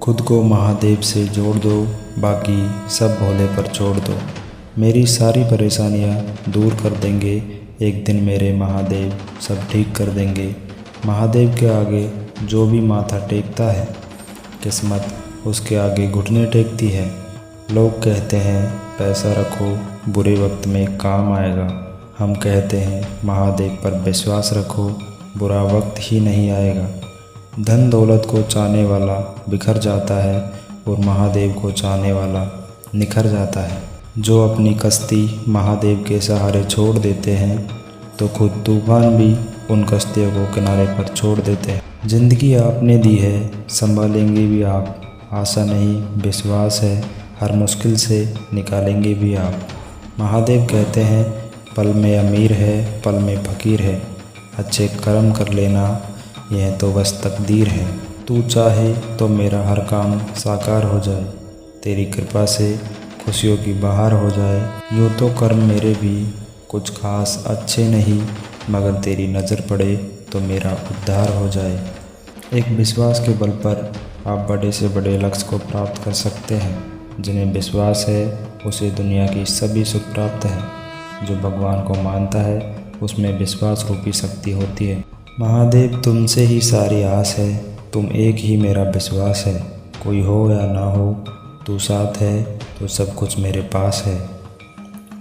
खुद को महादेव से जोड़ दो, बाकी सब भोले पर छोड़ दो। मेरी सारी परेशानियाँ दूर कर देंगे, एक दिन मेरे महादेव सब ठीक कर देंगे। महादेव के आगे जो भी माथा टेकता है, किस्मत उसके आगे घुटने टेकती है। लोग कहते हैं पैसा रखो, बुरे वक्त में काम आएगा। हम कहते हैं महादेव पर विश्वास रखो, बुरा वक्त ही नहीं आएगा। धन दौलत को चाहने वाला बिखर जाता है और महादेव को चाहने वाला निखर जाता है। जो अपनी कश्ती महादेव के सहारे छोड़ देते हैं, तो खुद तूफान भी उन कश्तियों को किनारे पर छोड़ देते हैं। ज़िंदगी आपने दी है, संभालेंगे भी आप। आशा नहीं विश्वास है, हर मुश्किल से निकालेंगे भी आप। महादेव कहते हैं पल में अमीर है, पल में फ़कीर है। अच्छे कर्म कर लेना, यह तो बस तकदीर है। तू चाहे तो मेरा हर काम साकार हो जाए, तेरी कृपा से खुशियों की बहार हो जाए। यूँ तो कर्म मेरे भी कुछ खास अच्छे नहीं, मगर तेरी नज़र पड़े तो मेरा उद्धार हो जाए। एक विश्वास के बल पर आप बड़े से बड़े लक्ष्य को प्राप्त कर सकते हैं। जिन्हें विश्वास है उसे दुनिया की सभी सुख प्राप्त है। जो भगवान को मानता है उसमें विश्वास रूपी शक्ति होती है। महादेव तुमसे ही सारी आस है, तुम एक ही मेरा विश्वास है। कोई हो या ना हो, तू साथ है तो सब कुछ मेरे पास है।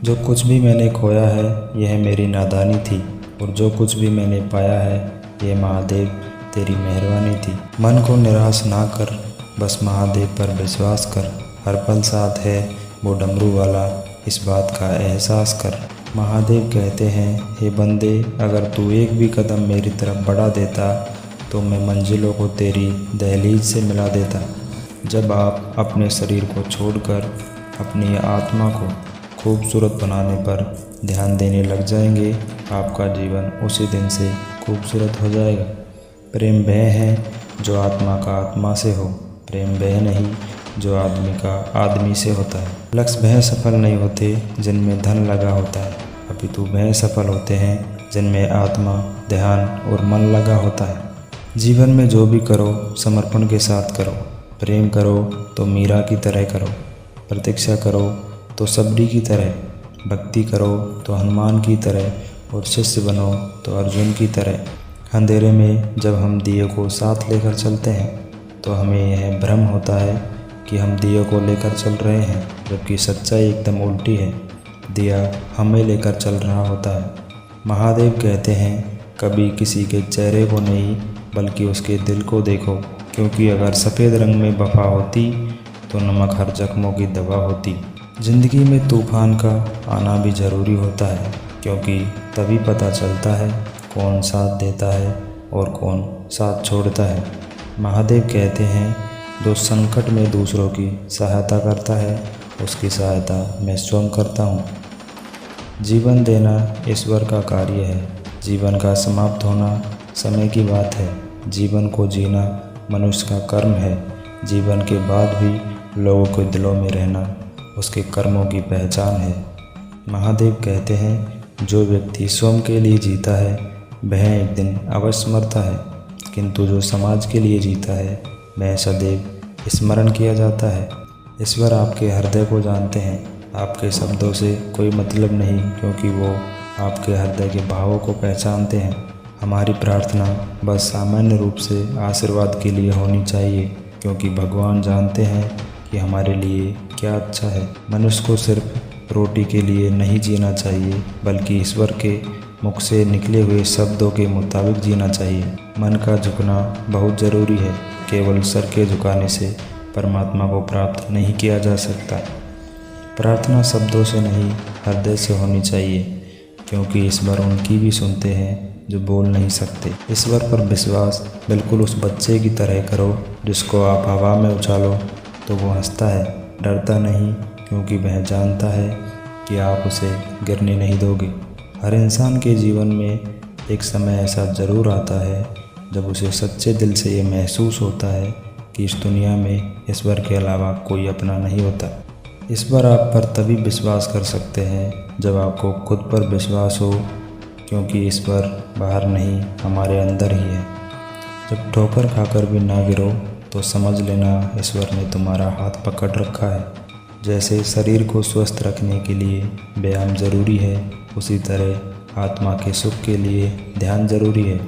जो कुछ भी मैंने खोया है यह मेरी नादानी थी, और जो कुछ भी मैंने पाया है यह महादेव तेरी मेहरबानी थी। मन को निराश ना कर, बस महादेव पर विश्वास कर। हर पल साथ है वो डमरू वाला, इस बात का एहसास कर। महादेव कहते हैं हे बंदे, अगर तू एक भी कदम मेरी तरफ बढ़ा देता तो मैं मंजिलों को तेरी दहलीज से मिला देता। जब आप अपने शरीर को छोड़कर अपनी आत्मा को खूबसूरत बनाने पर ध्यान देने लग जाएंगे, आपका जीवन उसी दिन से खूबसूरत हो जाएगा। प्रेम वह है जो आत्मा का आत्मा से हो, प्रेम वह नहीं जो आदमी का आदमी से होता है। लक्ष्य वह सफल नहीं होते जिनमें धन लगा होता है, अपितु वह सफल होते हैं जिनमें आत्मा, ध्यान और मन लगा होता है। जीवन में जो भी करो समर्पण के साथ करो। प्रेम करो तो मीरा की तरह करो, प्रतीक्षा करो तो सबरी की तरह, भक्ति करो तो हनुमान की तरह, और शिष्य बनो तो अर्जुन की तरह। अंधेरे में जब हम दिए को साथ लेकर चलते हैं तो हमें यह भ्रम होता है कि हम दिए को लेकर चल रहे हैं, जबकि सच्चाई एकदम उल्टी है। दिया हमें लेकर चल रहा होता है। महादेव कहते हैं कभी किसी के चेहरे को नहीं बल्कि उसके दिल को देखो, क्योंकि अगर सफ़ेद रंग में वफा होती तो नमक हर जख्मों की दवा होती। ज़िंदगी में तूफ़ान का आना भी ज़रूरी होता है, क्योंकि तभी पता चलता है कौन साथ देता है और कौन साथ छोड़ता है। महादेव कहते हैं जो संकट में दूसरों की सहायता करता है उसकी सहायता मैं स्वयं करता हूँ। जीवन देना ईश्वर का कार्य है, जीवन का समाप्त होना समय की बात है। जीवन को जीना मनुष्य का कर्म है, जीवन के बाद भी लोगों के दिलों में रहना उसके कर्मों की पहचान है। महादेव कहते हैं जो व्यक्ति स्वयं के लिए जीता है वह एक दिन अवश्य मरता है, किंतु जो समाज के लिए जीता है वह सदैव स्मरण किया जाता है। ईश्वर आपके हृदय को जानते हैं, आपके शब्दों से कोई मतलब नहीं, क्योंकि वो आपके हृदय के भावों को पहचानते हैं। हमारी प्रार्थना बस सामान्य रूप से आशीर्वाद के लिए होनी चाहिए, क्योंकि भगवान जानते हैं कि हमारे लिए क्या अच्छा है। मनुष्य को सिर्फ रोटी के लिए नहीं जीना चाहिए, बल्कि ईश्वर के मुख से निकले हुए शब्दों के मुताबिक जीना चाहिए। मन का झुकना बहुत ज़रूरी है, केवल सर के झुकाने से परमात्मा को प्राप्त नहीं किया जा सकता। प्रार्थना शब्दों से नहीं हृदय से होनी चाहिए, क्योंकि ईश्वर उनकी भी सुनते हैं जो बोल नहीं सकते। ईश्वर पर विश्वास बिल्कुल उस बच्चे की तरह करो जिसको आप हवा में उछालो तो वो हंसता है, डरता नहीं, क्योंकि वह जानता है कि आप उसे गिरने नहीं दोगे। हर इंसान के जीवन में एक समय ऐसा ज़रूर आता है जब उसे सच्चे दिल से ये महसूस होता है कि इस दुनिया में ईश्वर के अलावा कोई अपना नहीं होता। ईश्वर आप पर तभी विश्वास कर सकते हैं जब आपको खुद पर विश्वास हो, क्योंकि ईश्वर बाहर नहीं हमारे अंदर ही है। जब ठोकर खाकर भी ना गिरो तो समझ लेना ईश्वर ने तुम्हारा हाथ पकड़ रखा है। जैसे शरीर को स्वस्थ रखने के लिए व्यायाम ज़रूरी है, उसी तरह आत्मा के सुख के लिए ध्यान ज़रूरी है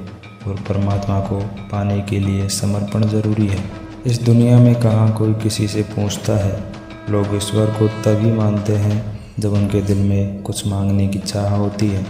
और परमात्मा को पाने के लिए समर्पण ज़रूरी है। इस दुनिया में कहाँ कोई किसी से पूछता है। लोग ईश्वर को तभी मानते हैं जब उनके दिल में कुछ मांगने की चाह होती है।